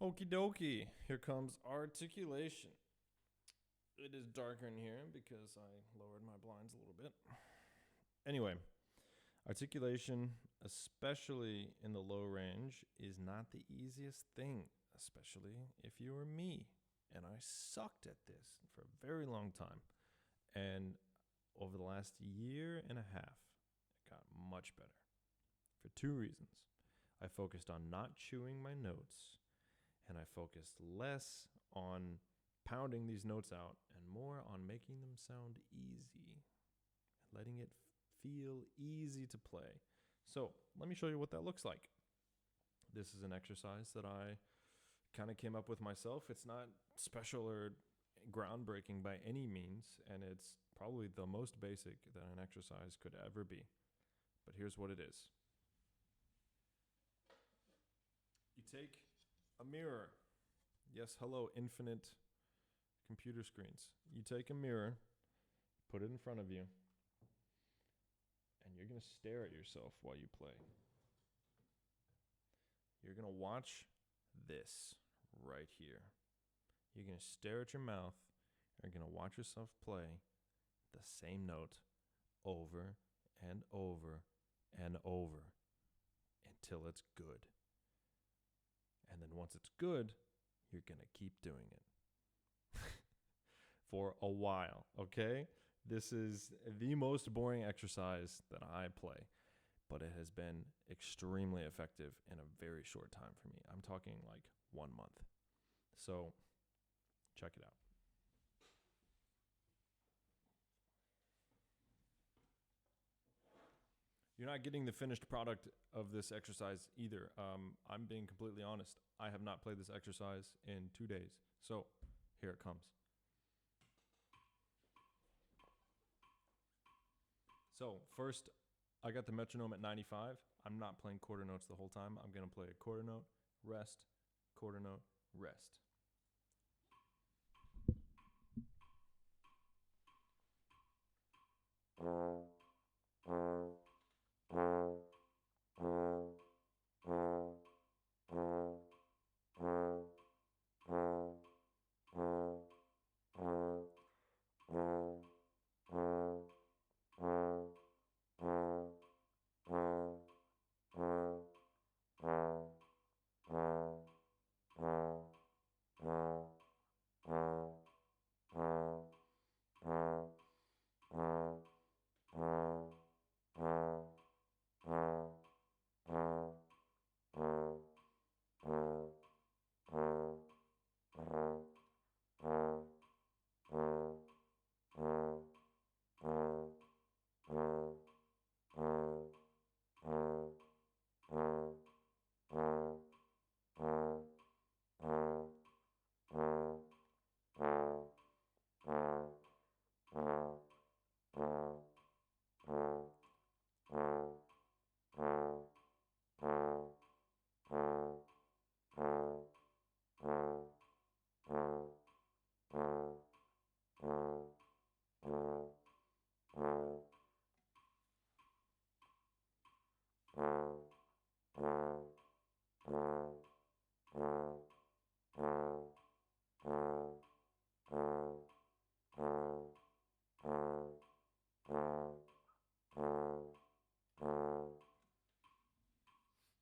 Okie dokie, here comes articulation. It is darker in here because I lowered my blinds a little bit. Anyway, articulation, especially in the low range, is not the easiest thing, especially if you were me. And I sucked at this for a very long time. And over the last year and a half, it got much better for two reasons. I focused on not chewing my notes, and I focused less on pounding these notes out and more on making them sound easy, letting it feel easy to play. So let me show you what that looks like. This is an exercise that I kind of came up with myself. It's not special or groundbreaking by any means, and it's probably the most basic that an exercise could ever be. But here's what it is. You take a mirror. Yes, hello, infinite computer screens. You take a mirror, put it in front of you, and you're going to stare at yourself while you play. You're going to watch this right here. You're going to stare at your mouth. You're going to watch yourself play the same note over and over and over until it's good. And then once it's good, you're going to keep doing it for a while, okay? This is the most boring exercise that I play, but it has been extremely effective in a very short time for me. I'm talking like 1 month. So check it out. You're not getting the finished product of this exercise either. I'm being completely honest. I have not played this exercise in 2 days. So here it comes. So first, I got the metronome at 95. I'm not playing quarter notes the whole time. I'm going to play a quarter note, rest, quarter note, rest.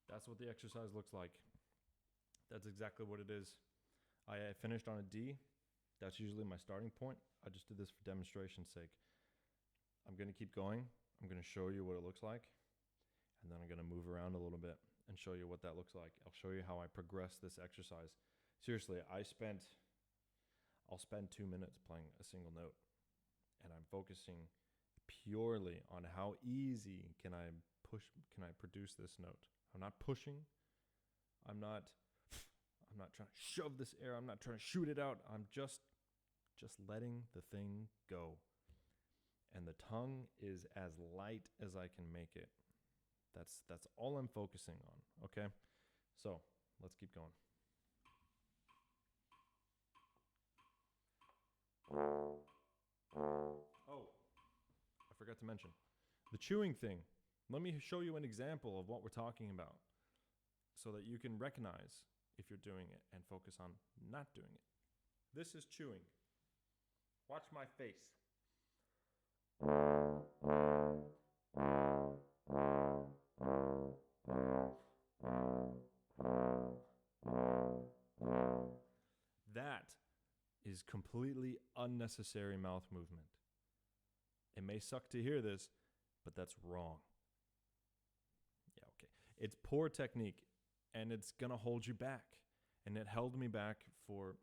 That's what the exercise looks like. That's exactly what it is. I finished on a D. That's usually my starting point. I just did this for demonstration's sake. I'm going to keep going. I'm going to show you what it looks like. And then I'm going to move around a little bit and show you what that looks like. I'll show you how I progress this exercise. Seriously, I'll spend 2 minutes playing a single note. And I'm focusing purely on how easy can I produce this note. I'm not pushing. I'm not trying to shove this air. I'm not trying to shoot it out. I'm just letting the thing go. And the tongue is as light as I can make it. That's all I'm focusing on, okay? So, let's keep going. Oh, I forgot to mention. The chewing thing. Let me show you an example of what we're talking about so that you can recognize if you're doing it and focus on not doing it. This is chewing. Watch my face. That is completely unnecessary mouth movement. It may suck to hear this, but that's wrong. Yeah, okay. It's poor technique, and it's going to hold you back. And it held me back for,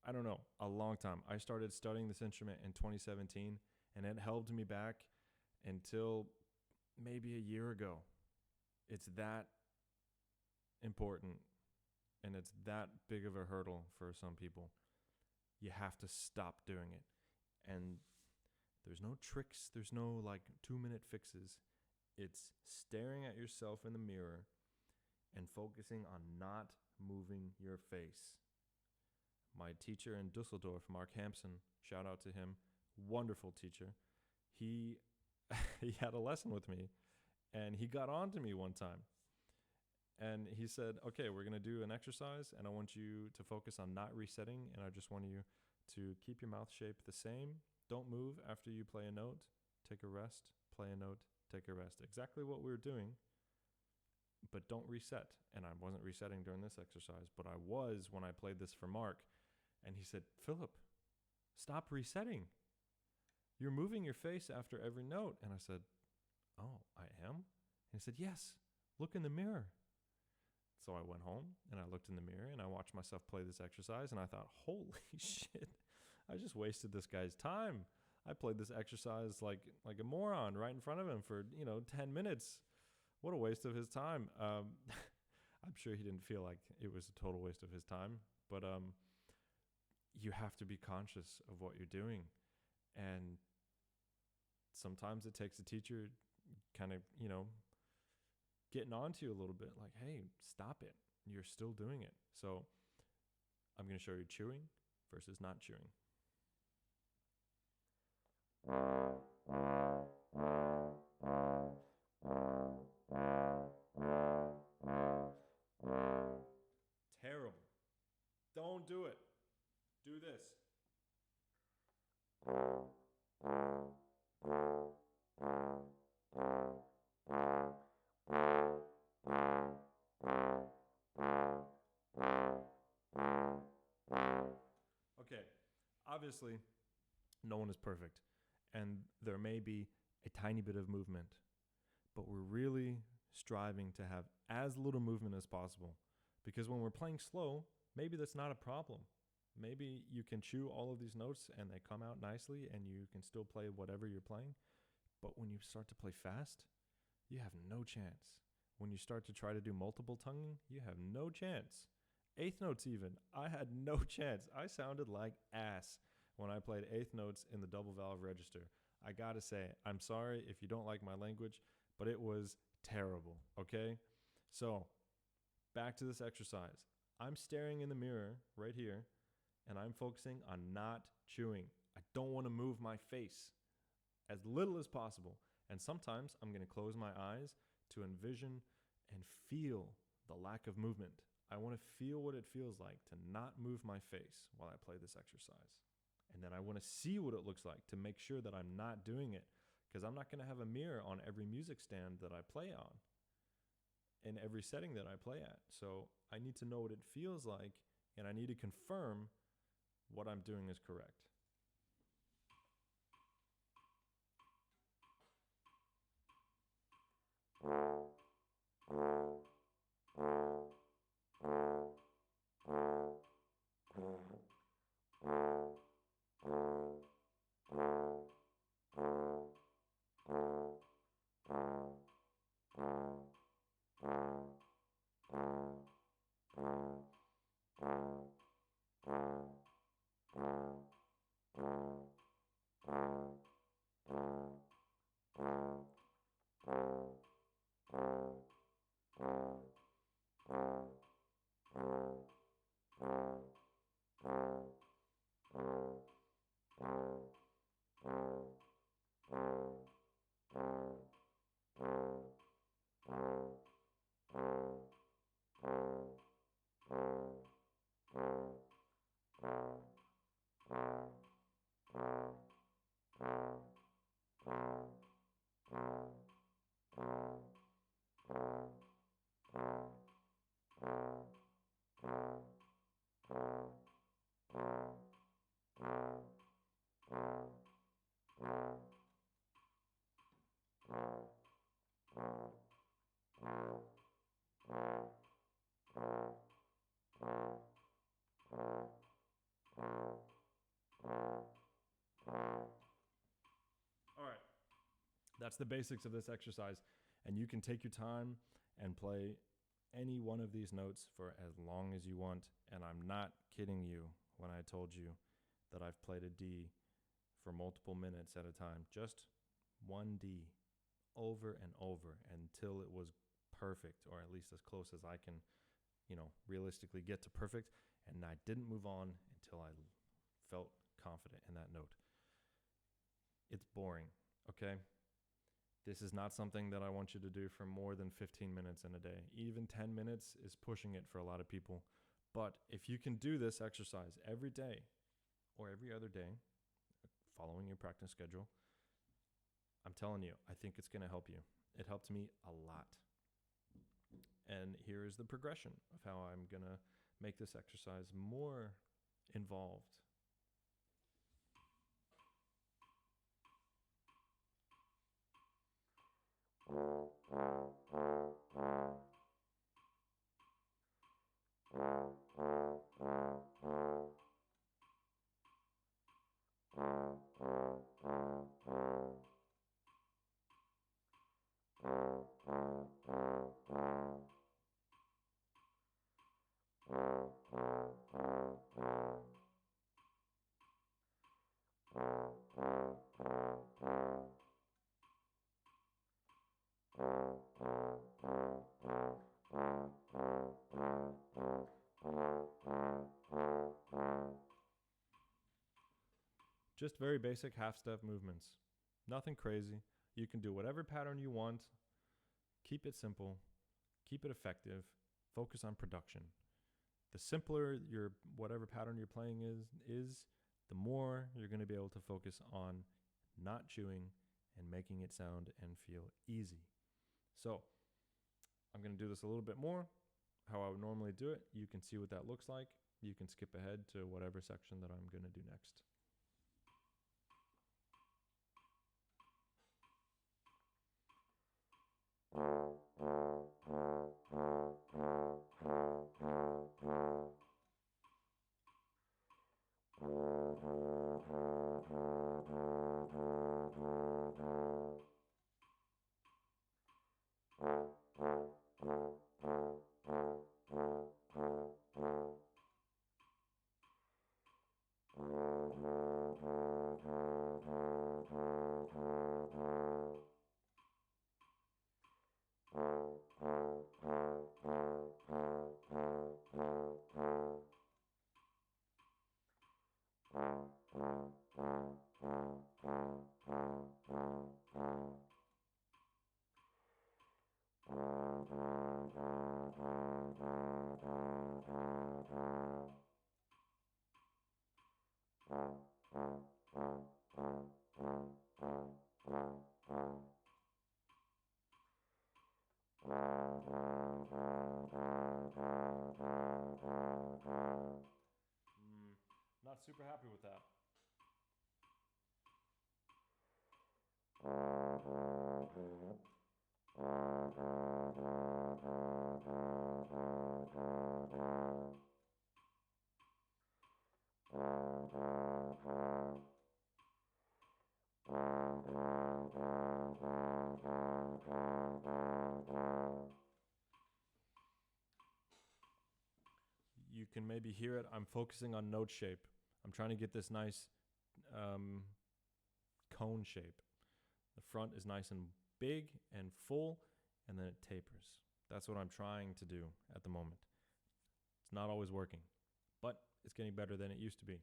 I don't know, a long time. I started studying this instrument in 2017, and it held me back until maybe a year ago. It's that important, and it's that big of a hurdle for some people. You have to stop doing it. And there's no tricks. There's no 2-minute fixes. It's staring at yourself in the mirror and focusing on not moving your face. My teacher in Dusseldorf, Mark Hampson, shout out to him, wonderful teacher. He had a lesson with me, and he got on to me one time. And he said, okay, we're going to do an exercise, and I want you to focus on not resetting, and I just want you to keep your mouth shape the same. Don't move after you play a note. Take a rest, play a note, take a rest. Exactly what we were doing, but don't reset. And I wasn't resetting during this exercise, but I was when I played this for Mark. And he said, Philip, stop resetting. You're moving your face after every note. And I said, oh, I am? And he said, yes, look in the mirror. So I went home and I looked in the mirror and I watched myself play this exercise, and I thought, holy shit, I just wasted this guy's time. I played this exercise like a moron right in front of him for, 10 minutes. What a waste of his time. I'm sure he didn't feel like it was a total waste of his time, but you have to be conscious of what you're doing. And sometimes it takes a teacher kind of, getting on to you a little bit, like, hey, stop it. You're still doing it. So I'm going to show you chewing versus not chewing. Terrible. Don't do it. Do this. Okay, obviously, no one is perfect, and there may be a tiny bit of movement, but we're really striving to have as little movement as possible, because when we're playing slow, maybe that's not a problem. Maybe you can chew all of these notes and they come out nicely and you can still play whatever you're playing, but when you start to play fast, you have no chance. When you start to try to do multiple tonguing, you have no chance. Eighth notes even, I had no chance. I sounded like ass when I played eighth notes in the double valve register. I gotta say, I'm sorry if you don't like my language, but it was terrible, okay? So, back to this exercise. I'm staring in the mirror right here, and I'm focusing on not chewing. I don't want to move my face as little as possible. And sometimes I'm going to close my eyes to envision and feel the lack of movement. I want to feel what it feels like to not move my face while I play this exercise. And then I want to see what it looks like to make sure that I'm not doing it, because I'm not going to have a mirror on every music stand that I play on in every setting that I play at. So I need to know what it feels like, and I need to confirm what I'm doing is correct. That's the basics of this exercise, and you can take your time and play any one of these notes for as long as you want, and I'm not kidding you when I told you that I've played a D for multiple minutes at a time, just one D over and over until it was perfect, or at least as close as I can, realistically get to perfect, and I didn't move on until I felt confident in that note. It's boring, okay? This is not something that I want you to do for more than 15 minutes in a day. Even 10 minutes is pushing it for a lot of people. But if you can do this exercise every day or every other day, following your practice schedule, I'm telling you, I think it's going to help you. It helped me a lot. And here is the progression of how I'm going to make this exercise more involved. Just very basic half-step movements. Nothing crazy. You can do whatever pattern you want. Keep it simple. Keep it effective. Focus on production. The simpler your whatever pattern you're playing is, the more you're going to be able to focus on not chewing and making it sound and feel easy. So I'm going to do this a little bit more, how I would normally do it. You can see what that looks like. You can skip ahead to whatever section that I'm going to do next. Not super happy with that. You can maybe hear it. I'm focusing on note shape. I'm trying to get this nice cone shape. The front is nice and big and full, and then it tapers. That's what I'm trying to do at the moment. It's not always working, but it's getting better than it used to be.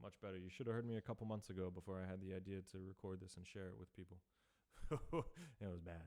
Much better. You should have heard me a couple months ago before I had the idea to record this and share it with people. It was bad.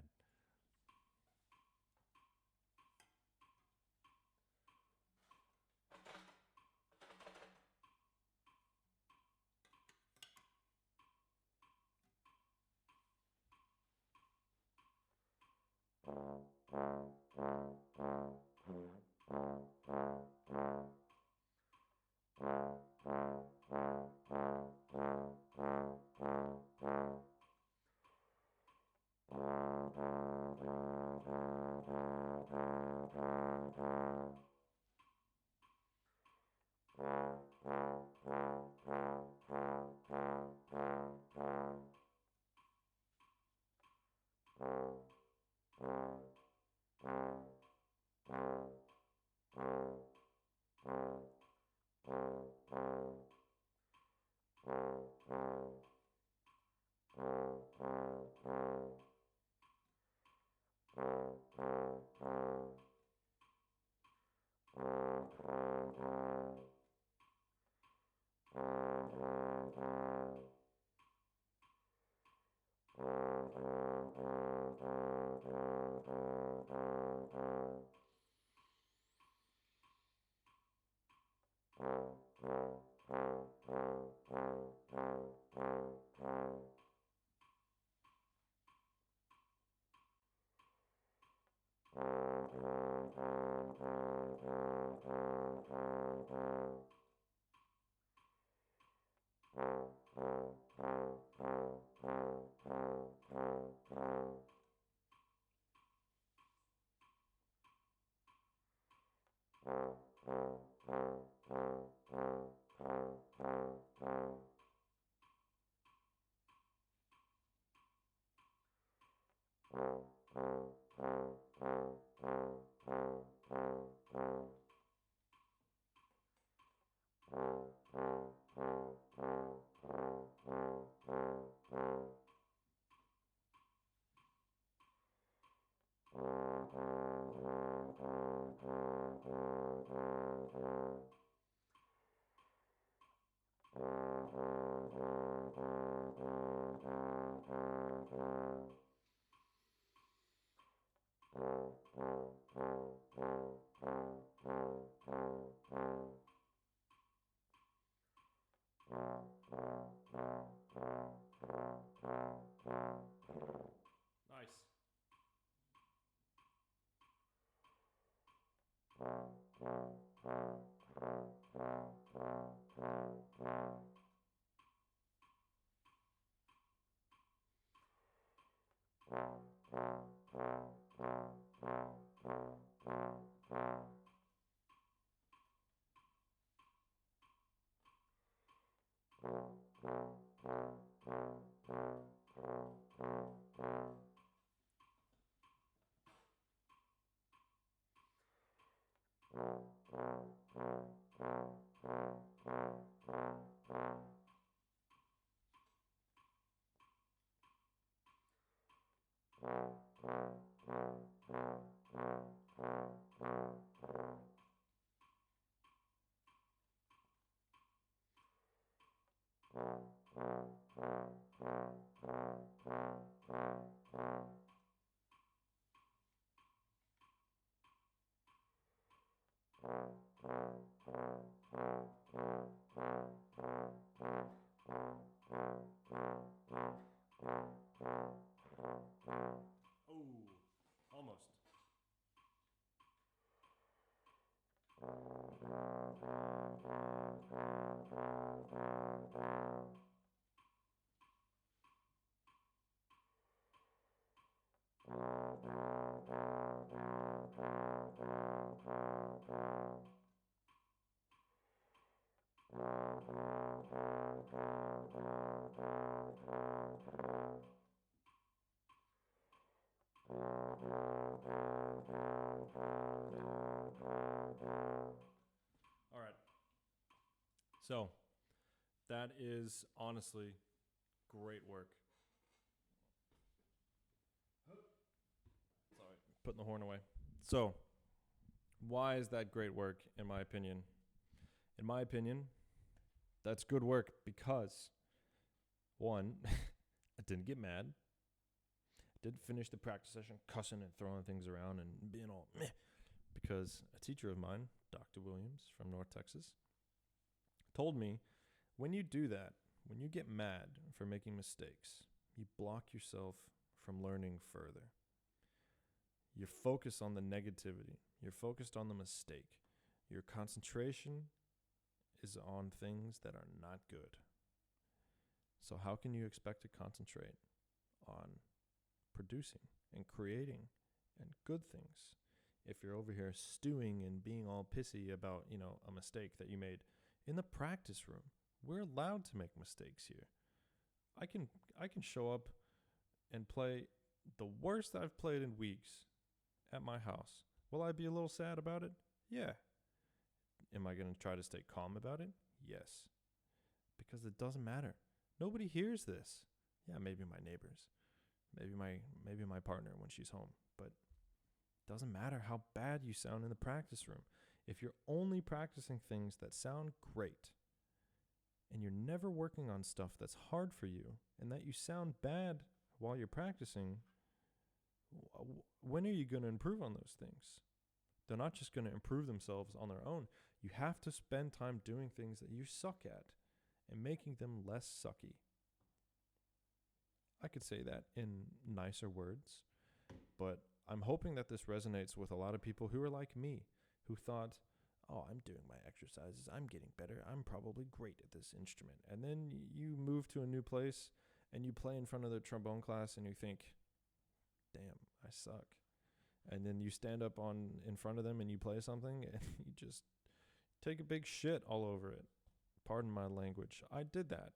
Nice. Oh, almost. All right. So, that is honestly great work. Sorry, putting the horn away. So, why is that great work, in my opinion? In my opinion, that's good work because, one, I didn't get mad. I didn't finish the practice session cussing and throwing things around and being all meh. Because a teacher of mine, Dr. Williams from North Texas, told me when you do that, when you get mad for making mistakes, you block yourself from learning further. You're focused on the negativity. You're focused on the mistake. Your concentration is on things that are not good. So how can you expect to concentrate on producing and creating and good things if you're over here stewing and being all pissy about, a mistake that you made in the practice room? We're allowed to make mistakes here. I can show up and play the worst I've played in weeks at my house. Will I be a little sad about it? Yeah. Am I going to try to stay calm about it? Yes. Because it doesn't matter. Nobody hears this. Yeah, maybe my neighbors. Maybe my partner when she's home. But it doesn't matter how bad you sound in the practice room. If you're only practicing things that sound great, and you're never working on stuff that's hard for you, and that you sound bad while you're practicing, when are you going to improve on those things? They're not just going to improve themselves on their own. You have to spend time doing things that you suck at and making them less sucky. I could say that in nicer words, but I'm hoping that this resonates with a lot of people who are like me, who thought, oh, I'm doing my exercises, I'm getting better, I'm probably great at this instrument. And then you move to a new place and you play in front of the trombone class and you think, damn, I suck. And then you stand up in front of them and you play something and you just take a big shit all over it. Pardon my language. I did that.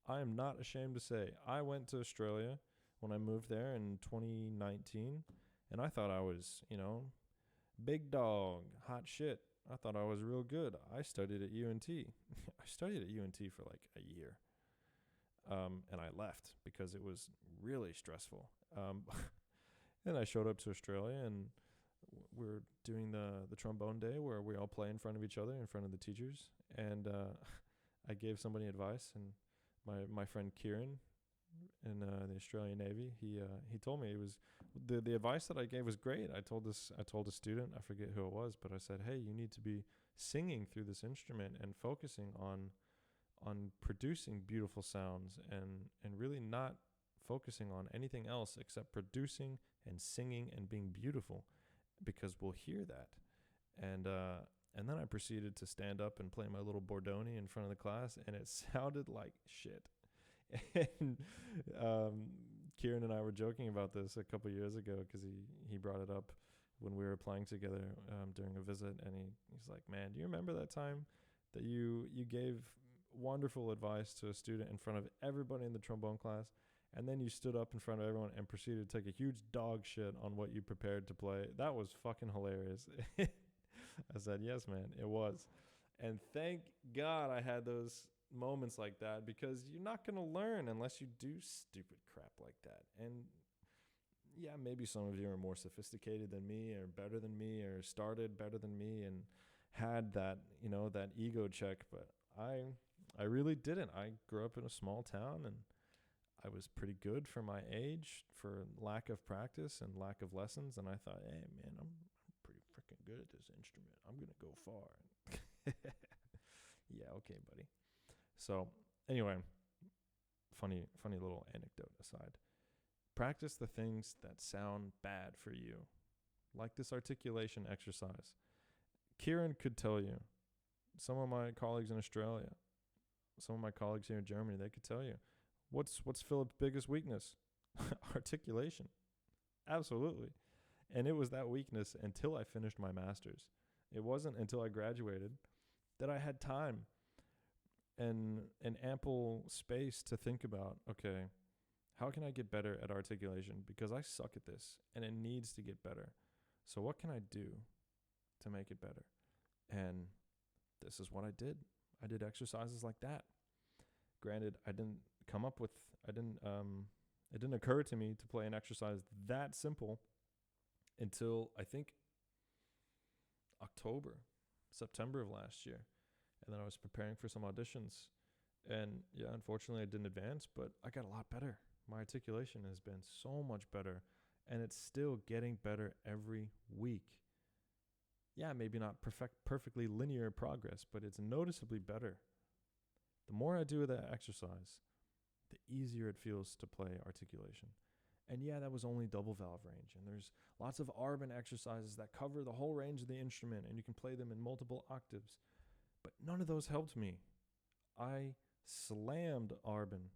I am not ashamed to say I went to Australia when I moved there in 2019, and I thought I was, big dog, hot shit. I thought I was real good. I studied at UNT. I studied at UNT for like a year. And I left because it was really stressful. And I showed up to Australia, and we're doing the trombone day where we all play in front of each other, in front of the teachers. And I gave somebody advice, and my friend Kieran in the Australian Navy, he told me it was the advice that I gave was great. I told a student, I forget who it was, but I said, hey, you need to be singing through this instrument and focusing on producing beautiful sounds and really not focusing on anything else except producing and singing and being beautiful, because we'll hear that. And then I proceeded to stand up and play my little Bordoni in front of the class, and it sounded like shit. And Kieran and I were joking about this a couple years ago because he brought it up when we were playing together during a visit, and he's like, man, do you remember that time that you gave wonderful advice to a student in front of everybody in the trombone class, and then you stood up in front of everyone and proceeded to take a huge dog shit on what you prepared to play? That was fucking hilarious. I said, yes, man, it was. And thank God I had those moments like that, because you're not going to learn unless you do stupid crap like that. And yeah, maybe some of you are more sophisticated than me, or better than me, or started better than me and had that, that ego check. But I really didn't. I grew up in a small town, and I was pretty good for my age, for lack of practice and lack of lessons. And I thought, hey, man, I'm pretty freaking good at this instrument. I'm going to go far. Yeah, okay, buddy. So anyway, funny little anecdote aside. Practice the things that sound bad for you, like this articulation exercise. Kieran could tell you. Some of my colleagues in Australia, some of my colleagues here in Germany, they could tell you. What's Philip's biggest weakness? Articulation. Absolutely. And it was that weakness until I finished my master's. It wasn't until I graduated that I had time and an ample space to think about, okay, how can I get better at articulation? Because I suck at this and it needs to get better. So what can I do to make it better? And this is what I did. I did exercises like that. Granted, it didn't occur to me to play an exercise that simple until I think September of last year. And then I was preparing for some auditions, and yeah, unfortunately I didn't advance, but I got a lot better. My articulation has been so much better, and it's still getting better every week. Yeah, maybe not perfectly linear progress, but it's noticeably better. The more I do that exercise, the easier it feels to play articulation. And yeah, that was only double valve range. And there's lots of Arban exercises that cover the whole range of the instrument, and you can play them in multiple octaves. But none of those helped me. I slammed Arban,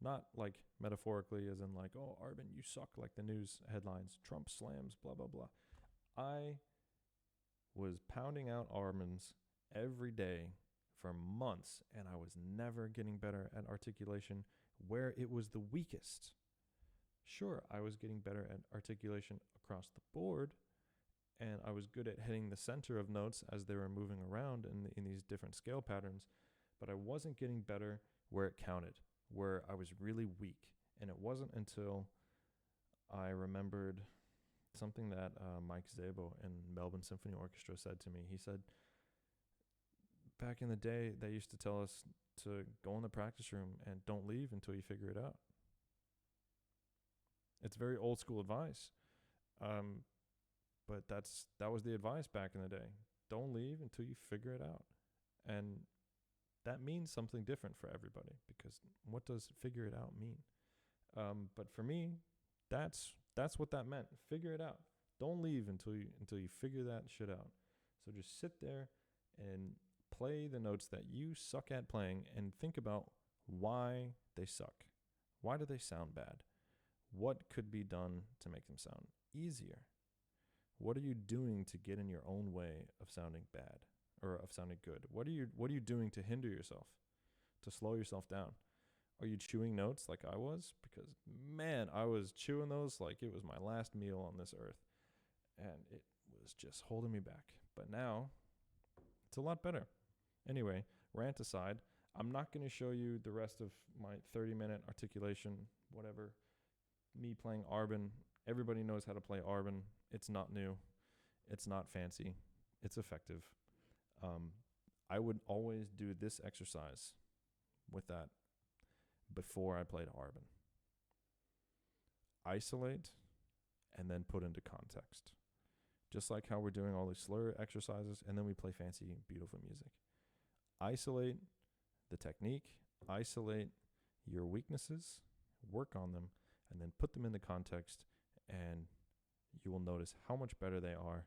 not like metaphorically as in like, oh, Arban, you suck, like the news headlines, Trump slams, blah, blah, blah. I was pounding out Arbans every day for months, and I was never getting better at articulation where it was the weakest. Sure, I was getting better at articulation across the board, and I was good at hitting the center of notes as they were moving around in these different scale patterns, but I wasn't getting better where it counted, where I was really weak. And it wasn't until I remembered something that Mike Szabo in Melbourne Symphony Orchestra said to me. He said, back in the day, they used to tell us to go in the practice room and don't leave until you figure it out. It's very old school advice. But that was the advice back in the day. Don't leave until you figure it out. And that means something different for everybody, because what does figure it out mean? But for me, that's what that meant. Figure it out. Don't leave until you figure that shit out. So just sit there and play the notes that you suck at playing and think about why they suck. Why do they sound bad? What could be done to make them sound easier? What are you doing to get in your own way of sounding bad or of sounding good? What are you doing to hinder yourself, to slow yourself down? Are you chewing notes like I was? Because, man, I was chewing those like it was my last meal on this earth. And it was just holding me back. But now, it's a lot better. Anyway, rant aside, I'm not going to show you the rest of my 30-minute articulation, whatever, me playing Arban. Everybody knows how to play Arban. It's not new. It's not fancy. It's effective. I would always do this exercise with that before I played Arban. Isolate and then put into context. Just like how we're doing all these slur exercises, and then we play fancy, beautiful music. Isolate the technique, isolate your weaknesses, work on them, and then put them into context, and you will notice how much better they are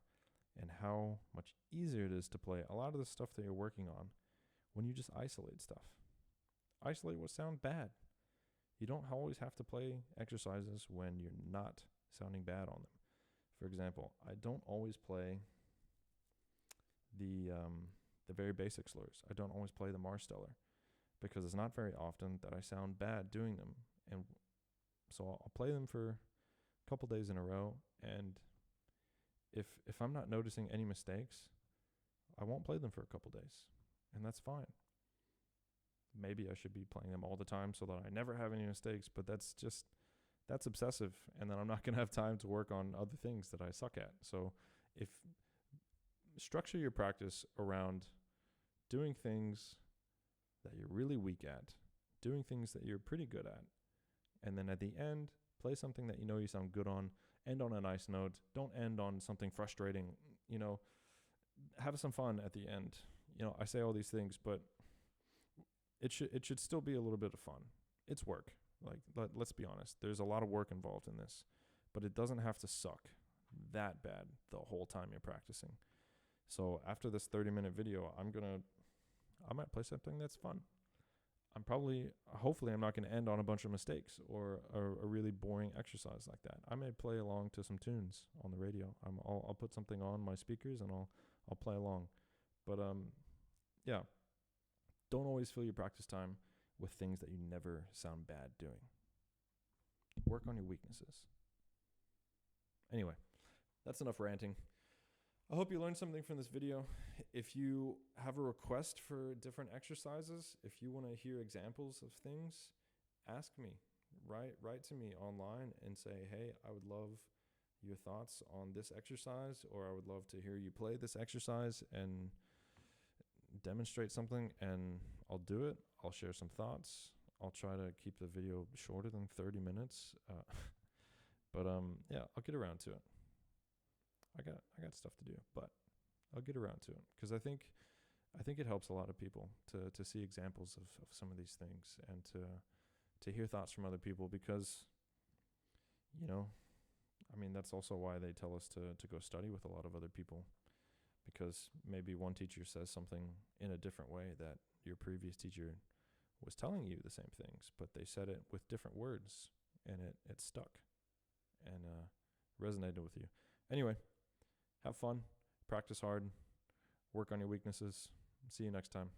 and how much easier it is to play a lot of the stuff that you're working on when you just isolate stuff. Isolate what sounds bad. You don't always have to play exercises when you're not sounding bad on them. For example, I don't always play the very basic slurs. I don't always play the Marsteller because it's not very often that I sound bad doing them. And so I'll play them for a couple days in a row, and if I'm not noticing any mistakes, I won't play them for a couple days, and that's fine. Maybe I should be playing them all the time so that I never have any mistakes, but that's obsessive, and then I'm not going to have time to work on other things that I suck at. So if structure your practice around doing things that you're really weak at, doing things that you're pretty good at, and then at the end, play something that you know you sound good on, end on a nice note. Don't end on something frustrating, have some fun at the end. I say all these things, but it should still be a little bit of fun. It's work. Let's be honest. There's a lot of work involved in this, but it doesn't have to suck that bad the whole time you're practicing. So after this 30-minute video, I might play something that's fun. Hopefully I'm not going to end on a bunch of mistakes or a really boring exercise like that. I may play along to some tunes on the radio. I'll put something on my speakers and I'll play along. But yeah, don't always fill your practice time with things that you never sound bad doing. Work on your weaknesses. Anyway, that's enough ranting. I hope you learned something from this video. If you have a request for different exercises, if you want to hear examples of things, ask me. Write to me online and say, hey, I would love your thoughts on this exercise, or I would love to hear you play this exercise and demonstrate something, and I'll do it. I'll share some thoughts. I'll try to keep the video shorter than 30 minutes. But yeah, I'll get around to it. I got stuff to do, but I'll get around to it because I think it helps a lot of people to see examples of some of these things and to hear thoughts from other people, because you know, I mean, that's also why they tell us to go study with a lot of other people, because maybe one teacher says something in a different way that your previous teacher was telling you the same things, but they said it with different words, and it stuck and resonated with you. Anyway, have fun, practice hard, work on your weaknesses. See you next time.